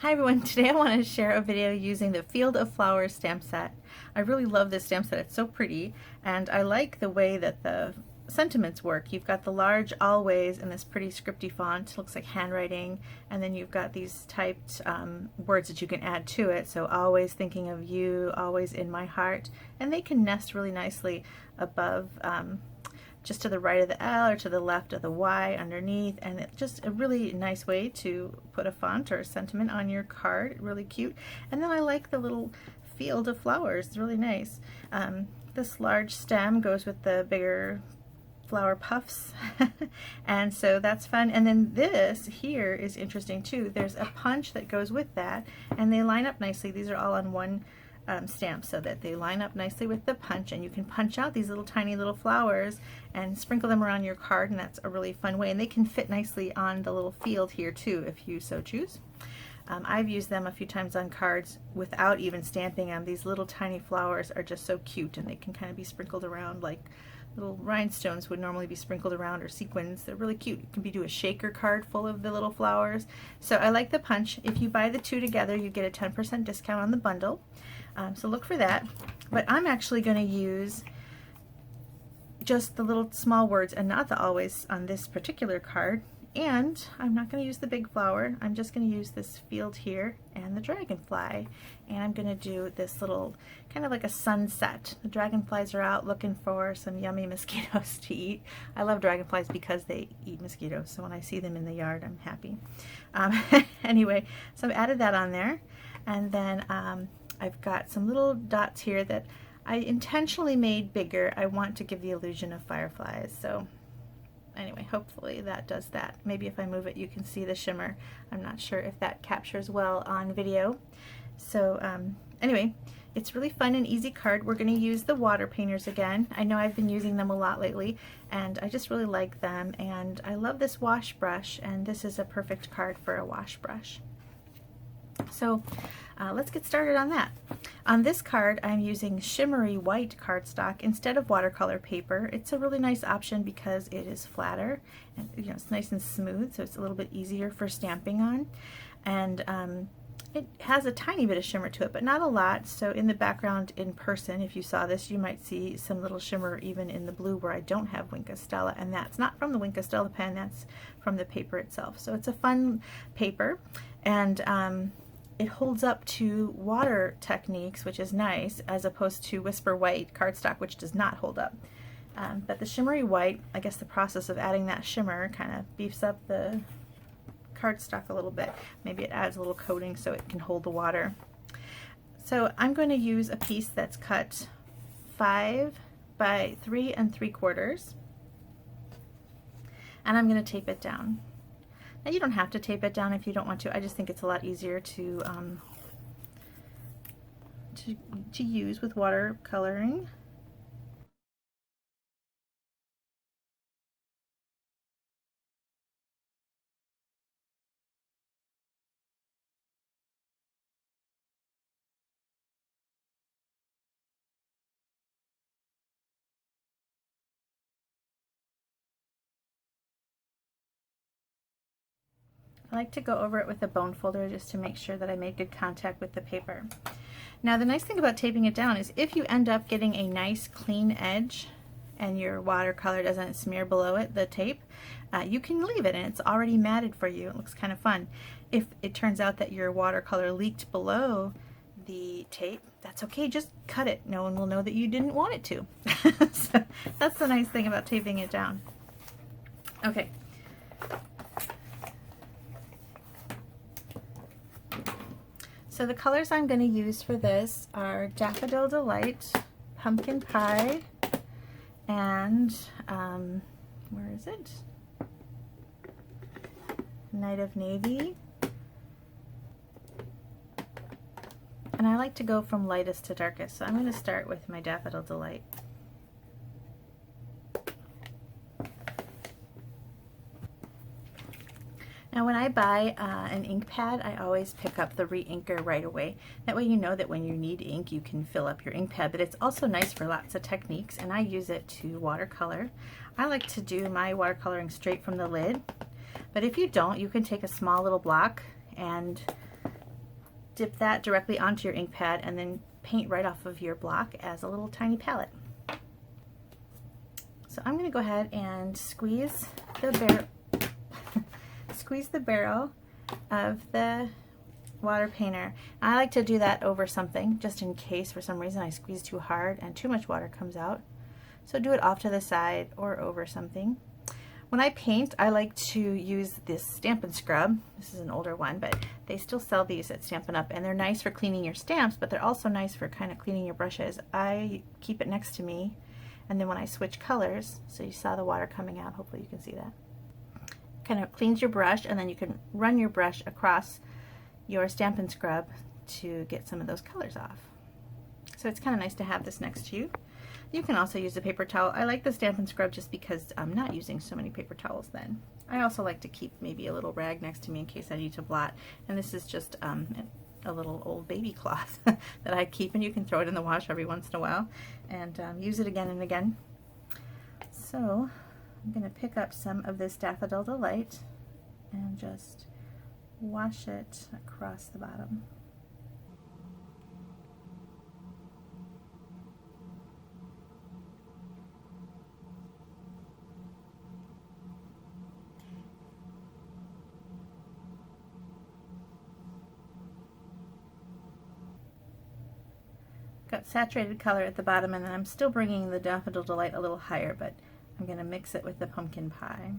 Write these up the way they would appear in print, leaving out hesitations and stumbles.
Hi everyone, today I want to share a video using the Field of Flowers stamp set. I really love this stamp set, it's so pretty, and I like the way that the sentiments work. You've got the large always in this pretty scripty font, looks like handwriting, and then you've got these typed words that you can add to it, so always thinking of you, always in my heart, and they can nest really nicely above just to the right of the L or to the left of the Y underneath, and it's just a really nice way to put a font or a sentiment on your card. Really cute. And then I like the little field of flowers, it's really nice. This large stem goes with the bigger flower puffs and so that's fun. And then this here is interesting too. There's a punch that goes with that, and they line up nicely. These are all on one stamp so that they line up nicely with the punch, and you can punch out these little tiny little flowers and sprinkle them around your card, and that's a really fun way, and they can fit nicely on the little field here too if you so choose. I've used them a few times on cards without even stamping them. These little tiny flowers are just so cute, and they can kind of be sprinkled around like little rhinestones would normally be sprinkled around, or sequins. They're really cute. You can do a shaker card full of the little flowers. So I like the punch. If you buy the two together, you get a 10% discount on the bundle. So look for that. But I'm actually going to use just the little small words and not the always on this particular card. And I'm not going to use the big flower. I'm just going to use this field here and the dragonfly. And I'm going to do this little kind of like a sunset. The dragonflies are out looking for some yummy mosquitoes to eat. I love dragonflies because they eat mosquitoes. So when I see them in the yard, I'm happy. Anyway, so I've added that on there. And then I've got some little dots here that I intentionally made bigger. I want to give the illusion of fireflies. So anyway, hopefully that does that. Maybe if I move it you can see the shimmer. I'm not sure if that captures well on video. So anyway, it's really fun and easy card. We're going to use the water painters again. I know I've been using them a lot lately, and I just really like them, and I love this wash brush, and this is a perfect card for a wash brush. So let's get started on that. On this card I'm using shimmery white cardstock instead of watercolor paper. It's a really nice option because it is flatter, and it's nice and smooth, so it's a little bit easier for stamping on, and it has a tiny bit of shimmer to it, but not a lot. So in the background in person, if you saw this, you might see some little shimmer even in the blue where I don't have Wink of Stella, and that's not from the Wink of Stella pen, that's from the paper itself. So it's a fun paper, and it holds up to water techniques, which is nice, as opposed to Whisper White cardstock, which does not hold up. But the shimmery white, I guess the process of adding that shimmer kind of beefs up the cardstock a little bit. Maybe it adds a little coating so it can hold the water. So I'm going to use a piece that's cut 5 by 3 3/4, and I'm going to tape it down. Now you don't have to tape it down if you don't want to. I just think it's a lot easier to use with watercoloring. I like to go over it with a bone folder just to make sure that I make good contact with the paper. Now the nice thing about taping it down is if you end up getting a nice clean edge and your watercolor doesn't smear below it, the tape, you can leave it and it's already matted for you. It looks kind of fun. If it turns out that your watercolor leaked below the tape, that's okay, just cut it. No one will know that you didn't want it to. So that's the nice thing about taping it down. Okay. So the colors I'm going to use for this are Daffodil Delight, Pumpkin Pie, and where is it? Night of Navy. And I like to go from lightest to darkest, so I'm going to start with my Daffodil Delight. Now when I buy an ink pad, I always pick up the re-inker right away. That way you know that when you need ink you can fill up your ink pad, but it's also nice for lots of techniques, and I use it to watercolor. I like to do my watercoloring straight from the lid, but if you don't, you can take a small little block and dip that directly onto your ink pad and then paint right off of your block as a little tiny palette. So I'm going to go ahead and squeeze the barrel of the water painter. I like to do that over something just in case for some reason I squeeze too hard and too much water comes out. So do it off to the side or over something. When I paint, I like to use this Stampin' Scrub. This is an older one, but they still sell these at Stampin' Up, and they're nice for cleaning your stamps, but they're also nice for kind of cleaning your brushes. I keep it next to me, and then when I switch colors, so you saw the water coming out, hopefully you can see that, kind of cleans your brush, and then you can run your brush across your Stampin' Scrub to get some of those colors off. So it's kind of nice to have this next to you. You can also use a paper towel. I like the Stampin' Scrub just because I'm not using so many paper towels then. I also like to keep maybe a little rag next to me in case I need to blot. And this is just a little old baby cloth that I keep, and you can throw it in the wash every once in a while and use it again and again. So I'm going to pick up some of this Daffodil Delight and just wash it across the bottom. Got saturated color at the bottom, and then I'm still bringing the Daffodil Delight a little higher, but I'm going to mix it with the pumpkin pie.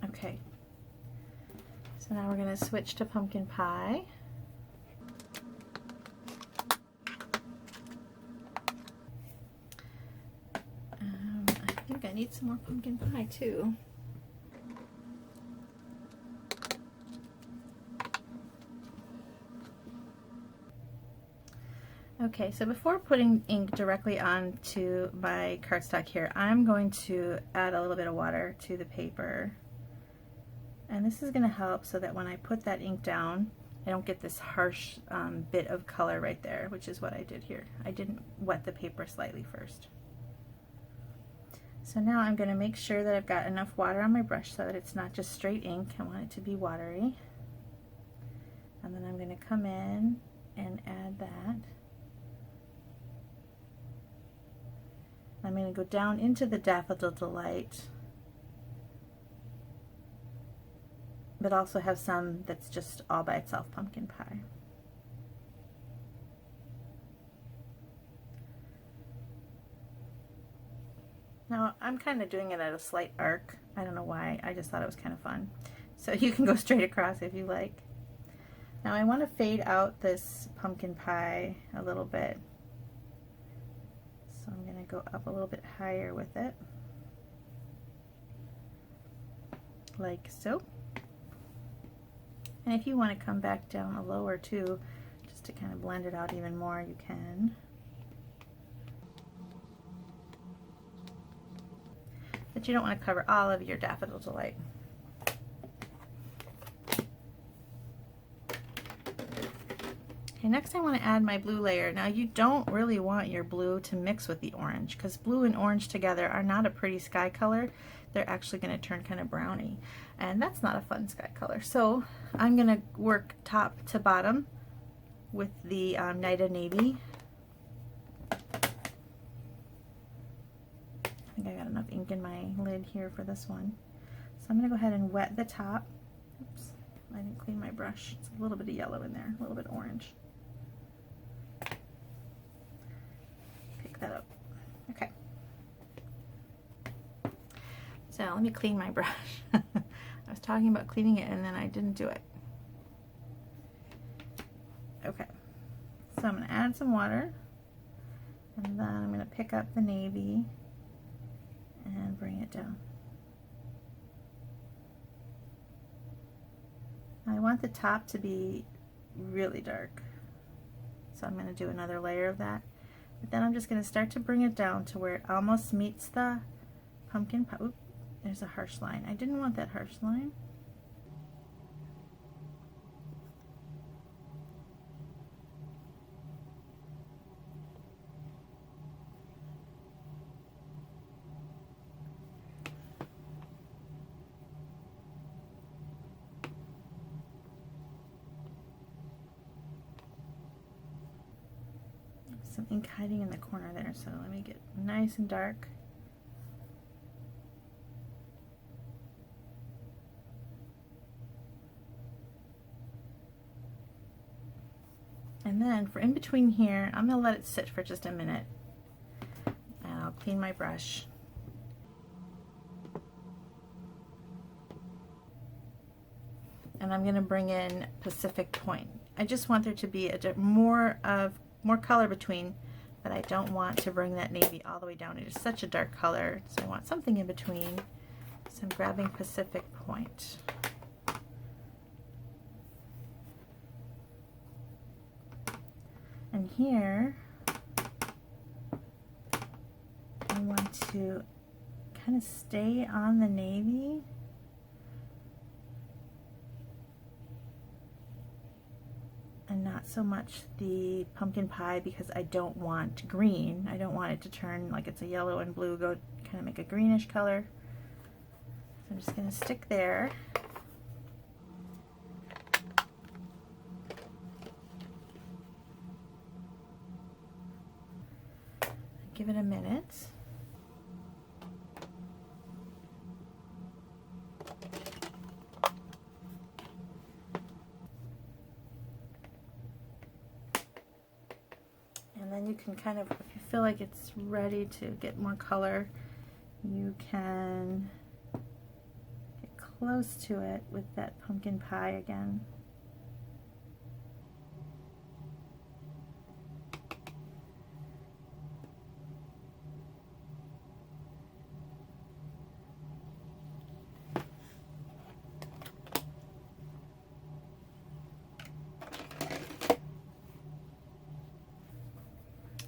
Okay, so now we're going to switch to pumpkin pie. I need some more pumpkin pie too. Okay, so before putting ink directly onto my cardstock here, I'm going to add a little bit of water to the paper. And this is going to help so that when I put that ink down, I don't get this harsh bit of color right there, which is what I did here. I didn't wet the paper slightly first. So now I'm going to make sure that I've got enough water on my brush so that it's not just straight ink. I want it to be watery. And then I'm going to come in and add that. I'm going to go down into the Daffodil Delight, but also have some that's just all by itself pumpkin pie. Now I'm kind of doing it at a slight arc. I don't know why, I just thought it was kind of fun. So you can go straight across if you like. Now I want to fade out this pumpkin pie a little bit. So I'm going to go up a little bit higher with it. Like so. And if you want to come back down a lower too, just to kind of blend it out even more, you can. But you don't want to cover all of your Daffodil Delight. Okay, next I want to add my blue layer. Now you don't really want your blue to mix with the orange, because blue and orange together are not a pretty sky color. They're actually going to turn kind of browny, and that's not a fun sky color. So I'm going to work top to bottom with the Night of Navy. I think I got enough ink in my lid here for this one. So I'm going to go ahead and wet the top. Oops, I didn't clean my brush. It's a little bit of yellow in there, a little bit orange. Pick that up. Okay. So let me clean my brush. I was talking about cleaning it and then I didn't do it. Okay. So I'm going to add some water, and then I'm going to pick up the navy and bring it down. I want the top to be really dark, so I'm going to do another layer of that. But then I'm just going to start to bring it down to where it almost meets the pumpkin pie. Oop, there's a harsh line. I didn't want that harsh line. some ink hiding in the corner there, so let me get nice and dark. And then for in between here, I'm going to let it sit for just a minute, and I'll clean my brush. And I'm going to bring in Pacific Point. I just want there to be more color between, but I don't want to bring that navy all the way down. It is such a dark color, so I want something in between. So I'm grabbing Pacific Point. And here, I want to kind of stay on the navy. And not so much the pumpkin pie, because I don't want green. I don't want it to turn like it's a yellow and blue, go kind of make a greenish color. So I'm just going to stick there. Give it a minute. And then you can kind of, if you feel like it's ready to get more color, you can get close to it with that pumpkin pie again.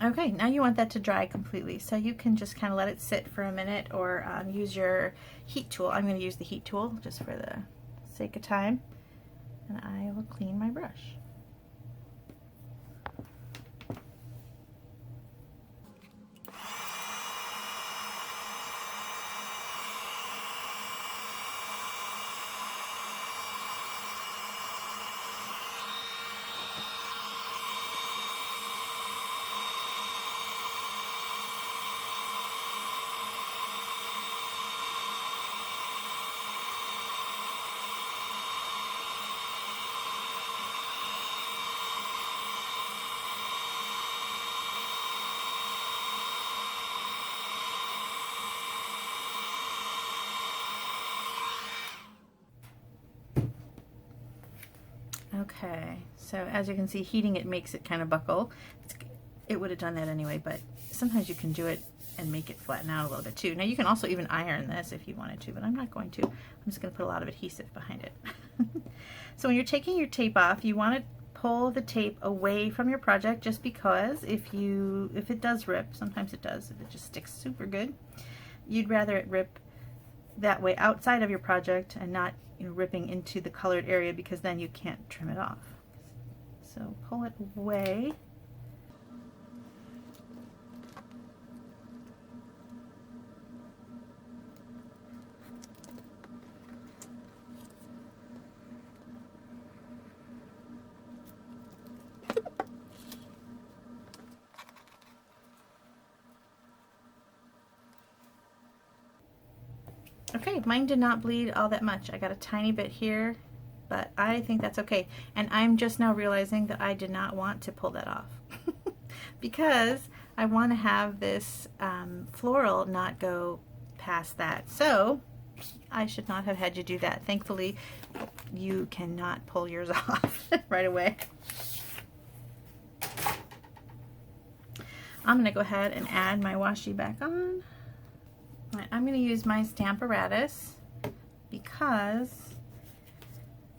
Okay, now you want that to dry completely, so you can just kind of let it sit for a minute, or use your heat tool. I'm going to use the heat tool just for the sake of time, and I will clean my brush. Okay, so as you can see, heating it makes it kind of buckle. It would have done that anyway, but sometimes you can do it and make it flatten out a little bit too. Now you can also even iron this if you wanted to, but I'm not going to. I'm just going to put a lot of adhesive behind it. So when you're taking your tape off, you want to pull the tape away from your project, just because if it does rip, sometimes it does, if it just sticks super good, you'd rather it rip that way outside of your project and not, you know, ripping into the colored area, because then you can't trim it off. So pull it away. Okay, mine did not bleed all that much. I got a tiny bit here, but I think that's okay. And I'm just now realizing that I did not want to pull that off because I want to have this floral not go past that. So I should not have had you do that. Thankfully, you cannot pull yours off right away. I'm going to go ahead and add my washi back on. I'm going to use my Stamparatus because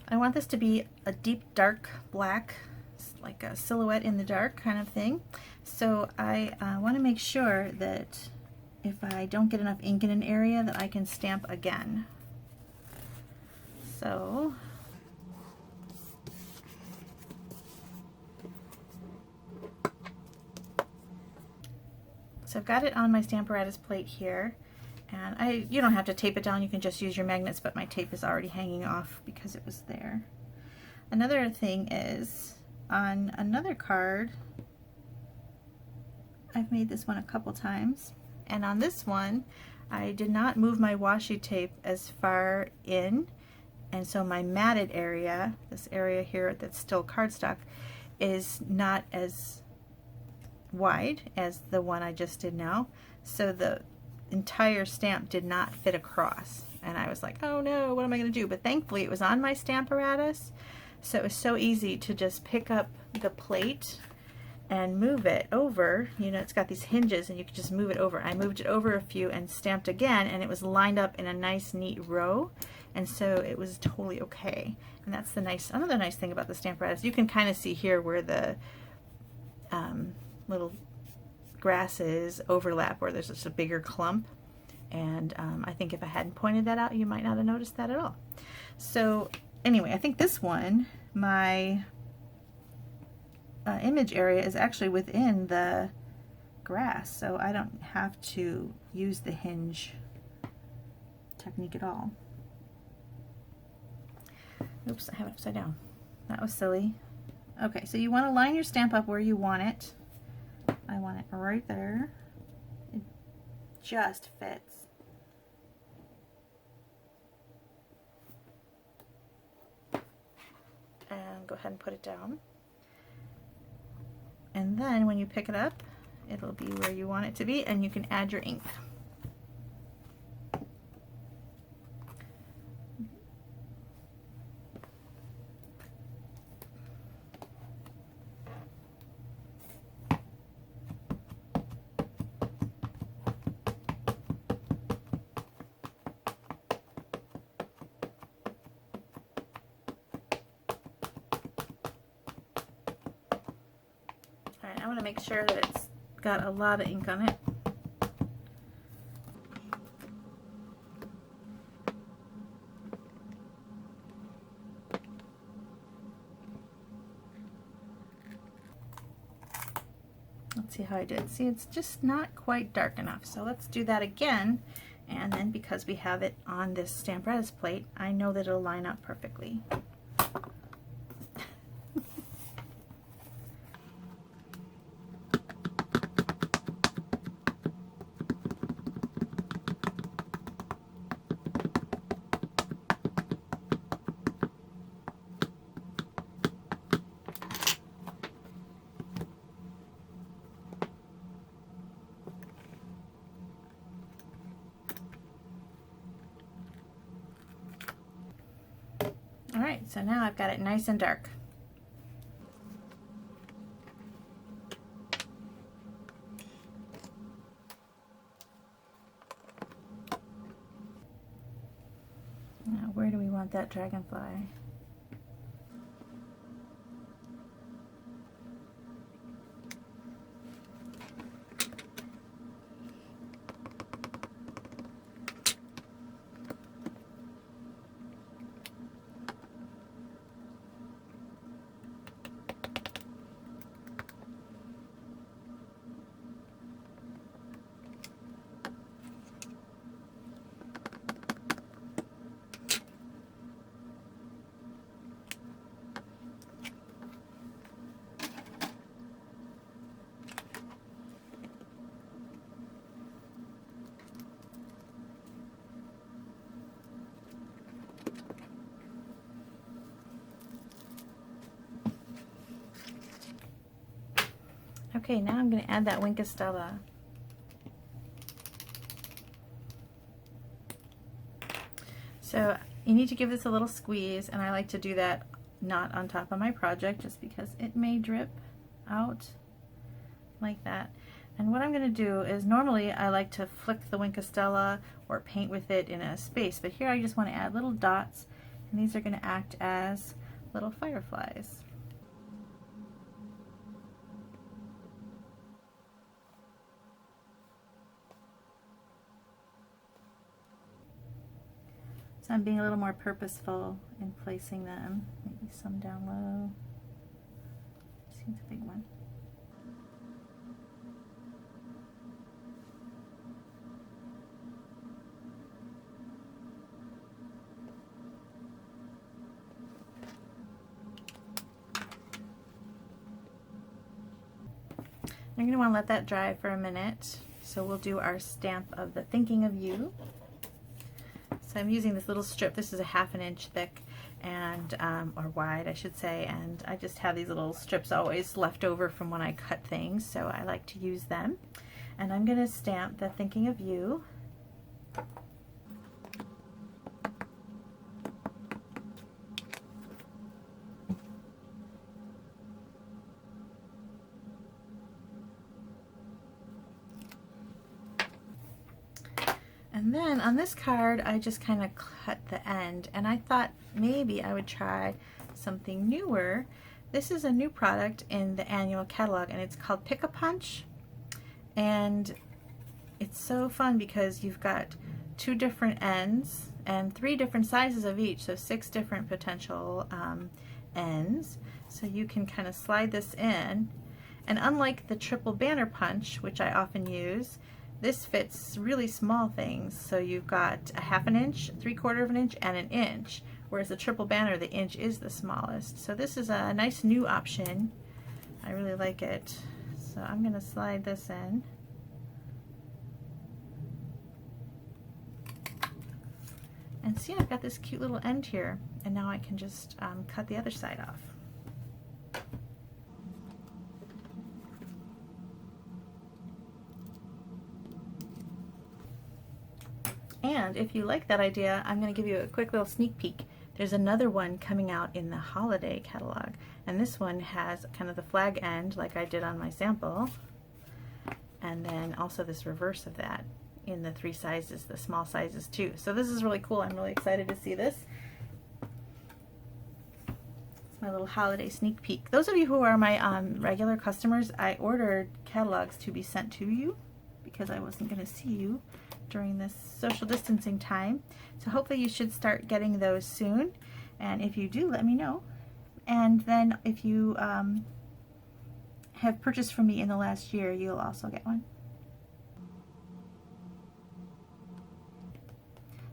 I want this to be a deep dark black, like a silhouette in the dark kind of thing. So I want to make sure that if I don't get enough ink in an area, that I can stamp again. So I've got it on my Stamparatus plate here. And you don't have to tape it down, you can just use your magnets, but my tape is already hanging off because it was there. Another thing is, on another card, I've made this one a couple times, and on this one I did not move my washi tape as far in, and so my matted area, this area here that's still cardstock, is not as wide as the one I just did now, so the entire stamp did not fit across, and I was like, oh no, what am I going to do? But thankfully it was on my Stamparatus, so it was so easy to just pick up the plate and move it over. You know, it's got these hinges and you can just move it over. I moved it over a few and stamped again, and it was lined up in a nice neat row, and so it was totally okay. And that's the another nice thing about the Stamparatus. You can kind of see here where the little grasses overlap, where there's just a bigger clump, and I think if I hadn't pointed that out, you might not have noticed that at all. So anyway, I think this one, my image area is actually within the grass, so I don't have to use the hinge technique at all. Oops, I have it upside down. That was silly. Okay, so you want to line your stamp up where you want it. I want it right there. It just fits. And go ahead and put it down. And then when you pick it up, it'll be where you want it to be, and you can add your ink. Alright, I want to make sure that it's got a lot of ink on it. Let's see how I did. See, it's just not quite dark enough. So let's do that again. And then because we have it on this Stamparatus plate, I know that it'll line up perfectly. Alright, so now I've got it nice and dark. Now, where do we want that dragonfly? Okay, now I'm going to add that Winkostella. So you need to give this a little squeeze, and I like to do that not on top of my project just because it may drip out like that. And what I'm going to do is, normally I like to flick the Winkostella or paint with it in a space, but here I just want to add little dots, and these are going to act as little fireflies. So I'm being a little more purposeful in placing them. Maybe some down low. See, it's a big one. You're going to want to let that dry for a minute. So we'll do our stamp of the thinking of you. So I'm using this little strip. This is a 1/2 inch thick, and or wide I should say, and I just have these little strips always left over from when I cut things, so I like to use them. And I'm going to stamp the thinking of you. And then on this card, I just kind of cut the end, and I thought maybe I would try something newer. This is a new product in the annual catalog, and it's called Pick-a-Punch. And it's so fun because you've got 2 different ends and 3 different sizes of each, so 6 different potential ends. So you can kind of slide this in, and unlike the triple banner punch, which I often use, this fits really small things. So you've got a 1/2 inch, 3/4 inch, and 1 inch, whereas the triple banner, the inch is the smallest. So this is a nice new option. I really like it. So I'm going to slide this in. And see, I've got this cute little end here, and now I can just cut the other side off. And if you like that idea, I'm going to give you a quick little sneak peek. There's another one coming out in the holiday catalog, and this one has kind of the flag end like I did on my sample, and then also this reverse of that in the 3 sizes, the small sizes too. So this is really cool. I'm really excited to see this. It's my little holiday sneak peek. Those of you who are my regular customers, I ordered catalogs to be sent to you because I wasn't going to see you during this social distancing time. So hopefully you should start getting those soon. And if you do, let me know. And then if you have purchased from me in the last year, you'll also get one.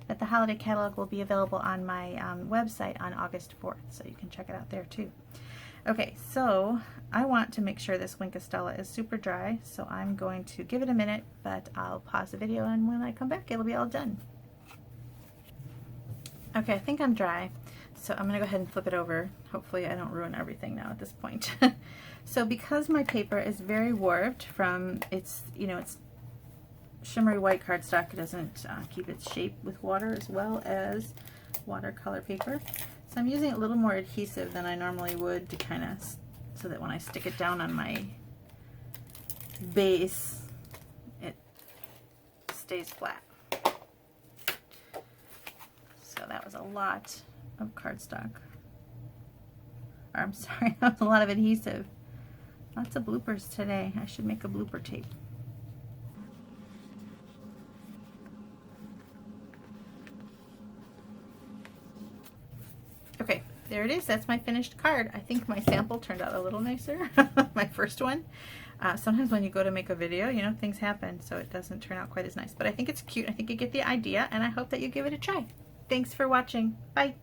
But the holiday catalog will be available on my website on August 4th, so you can check it out there too. Okay, so I want to make sure this Winkostella is super dry, so I'm going to give it a minute, but I'll pause the video, and when I come back, it'll be all done. Okay, I think I'm dry, so I'm going to go ahead and flip it over. Hopefully I don't ruin everything now at this point. So because my paper is very warped from its, it's shimmery white cardstock, it doesn't keep its shape with water as well as watercolor paper. So I'm using a little more adhesive than I normally would to kind of, so that when I stick it down on my base, it stays flat. So that was a lot of cardstock. Or I'm sorry, that was a lot of adhesive. Lots of bloopers today. I should make a blooper tape. Okay, there it is. That's my finished card. I think my sample turned out a little nicer, my first one. Sometimes when you go to make a video, things happen, so it doesn't turn out quite as nice. But I think it's cute. I think you get the idea, and I hope that you give it a try. Thanks for watching. Bye.